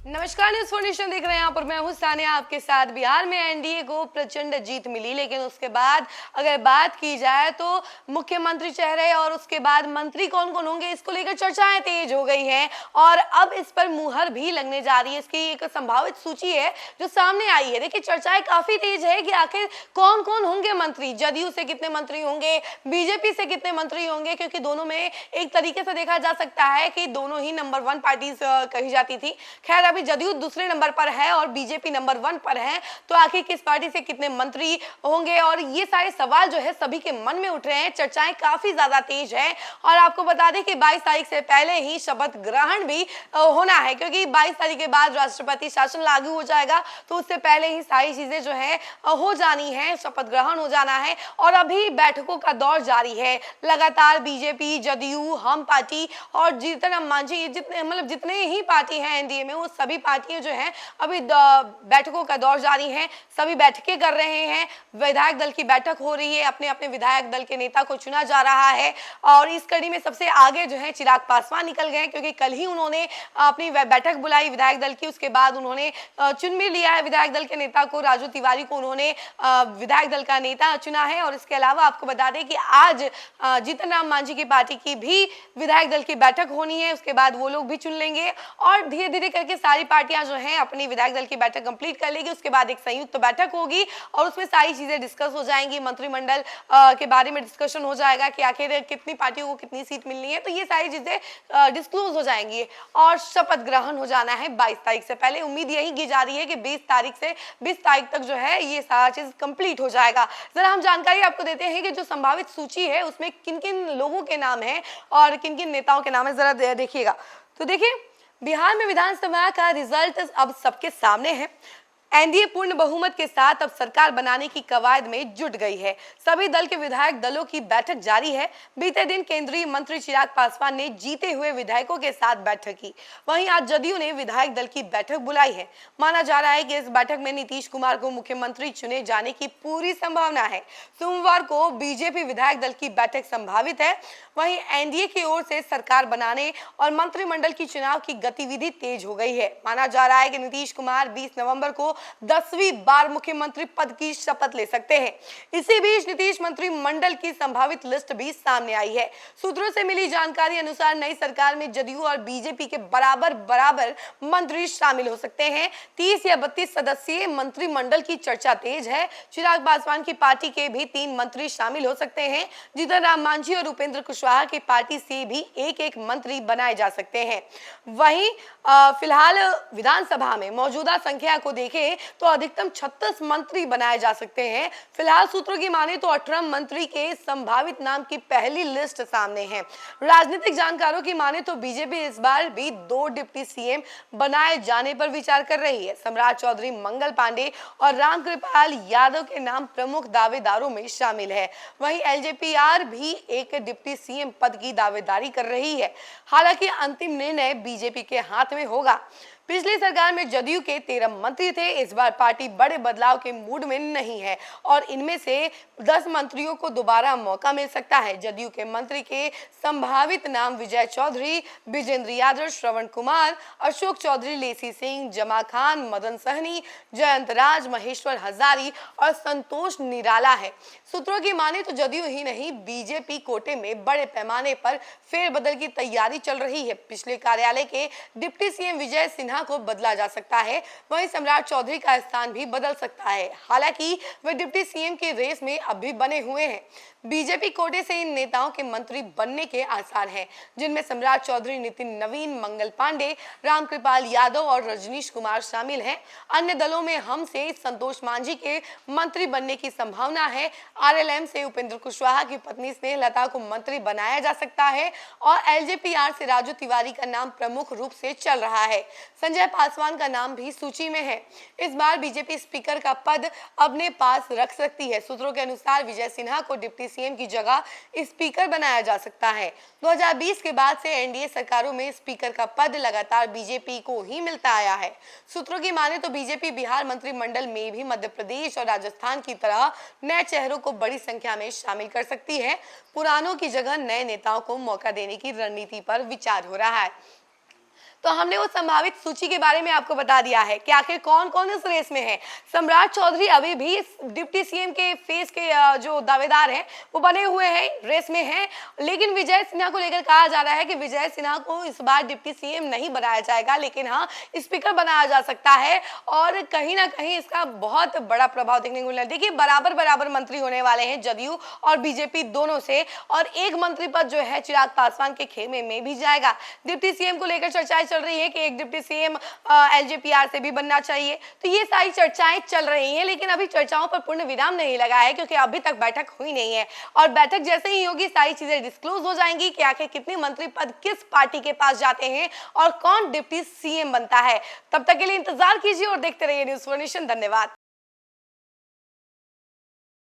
नमस्कार, news for देख रहे हैं। यहाँ पर मैं हूँ सानिया आपके साथ। बिहार में एनडीए को प्रचंड जीत मिली, लेकिन उसके बाद अगर बात की जाए तो मुख्यमंत्री चेहरे और उसके बाद मंत्री कौन कौन होंगे, इसको लेकर चर्चाएं तेज हो गई हैं और अब इस पर मुहर भी लगने जा रही है। इसकी एक संभावित सूची है जो सामने आई है। देखिए, चर्चाएं काफी तेज है कि आखिर कौन कौन होंगे मंत्री, जदयू से कितने मंत्री होंगे, बीजेपी से कितने मंत्री होंगे, क्योंकि दोनों में एक तरीके से देखा जा सकता है कि दोनों ही नंबर 1 पार्टी कही जाती थी। खैर, अभी जदयू दूसरे नंबर पर है और बीजेपी नंबर 1 पर है, तो आखिर किस पार्टी से कितने मंत्री होंगे, और ये सारे सवाल जो है सभी के मन में उठ रहे हैं। चर्चाएं काफी ज्यादा तेज है और आपको बता दें कि 22 तारीख से पहले ही शपथ ग्रहण भी होना है, क्योंकि 22 तारीख के बाद राष्ट्रपति शासन लागू हो जाएगा, तो उससे पहले ही सारी चीजें जो है हो जानी है, शपथ ग्रहण हो जाना है। और अभी बैठकों का दौर जारी है। लगातार बीजेपी, जदयू, हम पार्टी और जीतन राम मांझी, जितने ही पार्टी हैं एनडीए में, वो सभी पार्टियां जो है अभी बैठकों का दौर जारी है। सभी बैठकें कर रहे हैं। विधायक दल की बैठक हो रही है, अपने अपने विधायक दल के नेता को चुना जा रहा है और इस कड़ी में सबसे आगे जो है चिराग पासवान निकल गए, क्योंकि कल ही उन्होंने अपनी बैठक बुलाई विधायक दल की। उसके बाद उन्होंने चुन भी लिया है विधायक दल के नेता को। राजू तिवारी को उन्होंने विधायक दल का नेता चुना है। और इसके अलावा आपको बता दें कि आज जीतन राम मांझी की पार्टी की भी विधायक दल की बैठक होनी है। उसके बाद वो लोग भी चुन लेंगे और धीरे धीरे करके सारी पार्टियां जो हैं अपनी विधायक दल की बैठक कंप्लीट कर लेगी। उसके बाद एक संयुक्त बैठक होगी और उसमें सारी चीजें डिस्कस हो जाएंगी। मंत्रिमंडल के बारे में डिस्कशन हो जाएगा कि आखिर कितनी पार्टियों को कितनी सीट मिलनी है, तो ये सारी चीजें डिस्क्लोज हो जाएंगी और शपथ ग्रहण हो जाना है 22 तारीख से पहले। उम्मीद यही की जा रही है कि 20 तारीख से 20 तारीख तक जो है ये सारा चीज कंप्लीट हो जाएगा। जरा हम जानकारी आपको देते हैं कि जो संभावित सूची है उसमें किन किन लोगों के नाम है और किन किन नेताओं के नाम है, जरा देखिएगा। तो देखिए, बिहार में विधानसभा का रिजल्ट अब सबके सामने है। एनडीए पूर्ण बहुमत के साथ अब सरकार बनाने की कवायद में जुट गई है। सभी दल के विधायक दलों की बैठक जारी है। बीते दिन केंद्रीय मंत्री चिराग पासवान ने जीते हुए विधायकों के साथ बैठक की। वहीं आज जदयू ने विधायक दल की बैठक बुलाई है। माना जा रहा है कि इस बैठक में नीतीश कुमार को मुख्यमंत्री चुने जाने की पूरी संभावना है। सोमवार को बीजेपी विधायक दल की बैठक संभावित है। वहीं एनडीए की ओर से सरकार बनाने और मंत्रिमंडल की चुनाव की गतिविधि तेज हो गई है। माना जा रहा है कि नीतीश कुमार 20 नवंबर को 10वीं बार मुख्यमंत्री पद की शपथ ले सकते हैं। इसी बीच नीतीश मंत्रिमंडल की संभावित लिस्ट भी सामने आई है। सूत्रों से मिली जानकारी अनुसार नई सरकार में जदयू और बीजेपी के बराबर मंत्री शामिल हो सकते हैं। 30 या 32 सदस्यीय मंत्रिमंडल की चर्चा तेज है। चिराग पासवान की पार्टी के भी 3 मंत्री शामिल हो सकते हैं। जीतन राम मांझी और उपेंद्र कुशवाहा की पार्टी से भी एक मंत्री बनाए जा सकते हैं। वहीं फिलहाल विधानसभा में मौजूदा संख्या को देखें तो अधिकतम 36 मंत्री बनाए जा सकते हैं। फिलहाल सूत्रों की माने तो 18 मंत्री के संभावित नाम की पहली लिस्ट सामने है। राजनीतिक जानकारों की माने तो बीजेपी इस बार भी 2 डिप्टी सीएम बनाए जाने पर विचार कर रही है। सम्राट चौधरी, मंगल पांडे और रामकृपाल यादव के नाम प्रमुख दावेदारों में शामिल है। वहीं एलजेपीआर भी एक डिप्टी सीएम पद की दावेदारी कर रही है। हालांकि अंतिम निर्णय बीजेपी के हाथ में होगा। पिछली सरकार में जदयू के 13 मंत्री थे। इस बार पार्टी बड़े बदलाव के मूड में नहीं है और इनमें से 10 मंत्रियों को दोबारा मौका मिल सकता है। जदयू के मंत्री के संभावित नाम विजय चौधरी, विजेंद्र यादव, श्रवण कुमार, अशोक चौधरी, लेसी सिंह, जमा खान, मदन सहनी, जयंत राज, महेश्वर हजारी और संतोष निराला है। सूत्रों की माने तो जदयू ही नहीं, बीजेपी कोटे में बड़े पैमाने पर फेरबदल की तैयारी चल रही है। पिछले कार्यालय के डिप्टी सीएम विजय सिन्हा को बदला जा सकता है। वहीं सम्राट चौधरी का स्थान भी बदल सकता है। हालांकि वे डिप्टी सीएम के रेस में अभी बने हुए हैं। बीजेपी कोटे से इन नेताओं के मंत्री बनने के आसार हैं, जिनमें सम्राट चौधरी, नितिन नवीन, मंगल पांडे, रामकृपाल यादव और रजनीश कुमार शामिल हैं। अन्य दलों में हम से संतोष मांझी के मंत्री बनने की संभावना है। आरएलएम से उपेंद्र कुशवाहा की पत्नी स्नेहलता को मंत्री बनाया जा सकता है और एलजेपीआर से राजू तिवारी का नाम प्रमुख रूप से चल रहा है। संजय पासवान का नाम भी सूची में है। इस बार बीजेपी स्पीकर का पद अपने पास रख सकती है। सूत्रों के अनुसार विजय सिन्हा को डिप्टी सीएम की जगह स्पीकर बनाया जा सकता है। 2020 के बाद से एनडीए सरकारों में स्पीकर का पद लगातार बीजेपी को ही मिलता आया है। सूत्रों की माने तो बीजेपी बिहार मंत्रिमंडल में भी मध्य प्रदेश और राजस्थान की तरह नए चेहरों को बड़ी संख्या में शामिल कर सकती है। पुरानों की जगह नए नेताओं को मौका देने की रणनीति पर विचार हो रहा है। तो हमने वो संभावित सूची के बारे में आपको बता दिया है कि आखिर कौन कौन इस रेस में है। सम्राट चौधरी अभी भी इस डिप्टी सीएम के फेस के जो दावेदार हैं वो बने हुए हैं, रेस में हैं, लेकिन विजय सिन्हा को लेकर कहा जा रहा है कि विजय सिन्हा को इस बार डिप्टी सीएम नहीं बनाया जाएगा, लेकिन हाँ स्पीकर बनाया जा सकता है और कहीं ना कहीं इसका बहुत बड़ा प्रभाव देखने को मिला। देखिए बराबर बराबर मंत्री होने वाले हैं जदयू और बीजेपी दोनों से, और एक मंत्री पद जो है चिराग पासवान के खेमे में भी जाएगा। डिप्टी सीएम को लेकर चर्चाएं चल रही है कि एक डिप्टी सीएम एलजेपीआर से भी बनना चाहिए। तो ये सारी चर्चाएं चल रही हैं, लेकिन अभी चर्चाओं पर पूर्ण विराम नहीं लगा है क्योंकि अभी तक बैठक हुई नहीं है, और बैठक जैसे ही होगी सारी चीजें डिस्क्लोज हो जाएंगी कि आखिर कितने मंत्री पद किस पार्टी के पास जाते हैं और कौन डिप्टी सीएम बनता है। तब तक के लिए इंतजार कीजिए और देखते रहिए न्यूज़ फॉर नेशन। धन्यवाद।